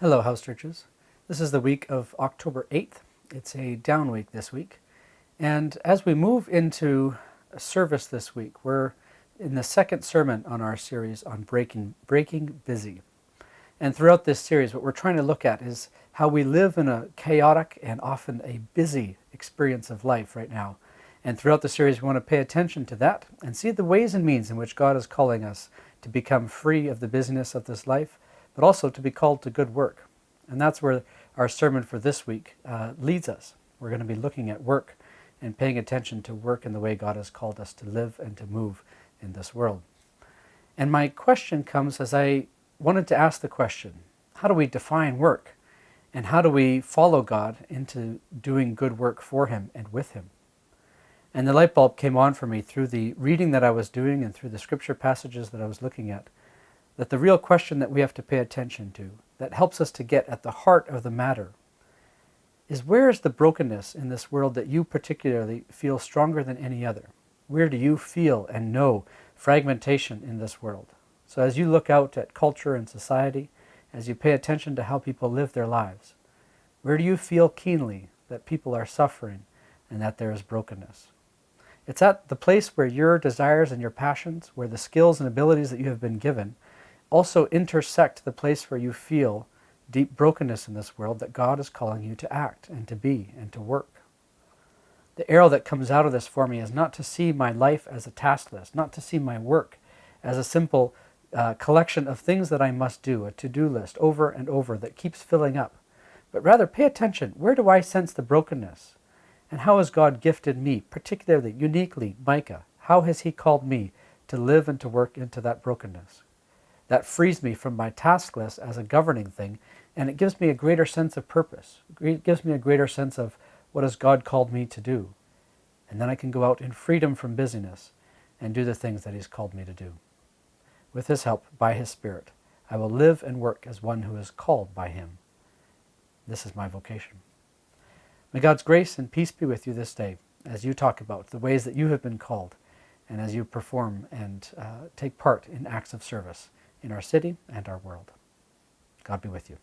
Hello, house churches. This is the week of October 8th. It's a down week this week. And as we move into a service this week, we're in the second sermon on our series on breaking busy. And throughout this series, what we're trying to look at is how we live in a chaotic and often a busy experience of life right now. And throughout the series, we want to pay attention to that and see the ways and means in which God is calling us to become free of the busyness of this life, but also to be called to good work. And that's where our sermon for this week leads us. We're going to be looking at work and paying attention to work in the way God has called us to live and to move in this world. And my question comes as I wanted to ask the question, how do we define work? And how do we follow God into doing good work for Him and with Him? And the light bulb came on for me through the reading that I was doing and through the scripture passages that I was looking at, that the real question that we have to pay attention to, that helps us to get at the heart of the matter, is where is the brokenness in this world that you particularly feel stronger than any other? Where do you feel and know fragmentation in this world? So as you look out at culture and society, as you pay attention to how people live their lives, where do you feel keenly that people are suffering and that there is brokenness? It's at the place where your desires and your passions, where the skills and abilities that you have been given, also intersect the place where you feel deep brokenness in this world, that God is calling you to act and to be and to work. The arrow that comes out of this for me is not to see my life as a task list, not to see my work as a simple collection of things that I must do, a to-do list over and over that keeps filling up, but rather pay attention. Where do I sense the brokenness? And how has God gifted me, particularly, uniquely, Micah? How has He called me to live and to work into that brokenness? That frees me from my task list as a governing thing, and it gives me a greater sense of purpose. It gives me a greater sense of what has God called me to do. And then I can go out in freedom from busyness and do the things that He's called me to do. With His help, by His Spirit, I will live and work as one who is called by Him. This is my vocation. May God's grace and peace be with you this day as you talk about the ways that you have been called and as you perform and take part in acts of service in our city and our world. God be with you.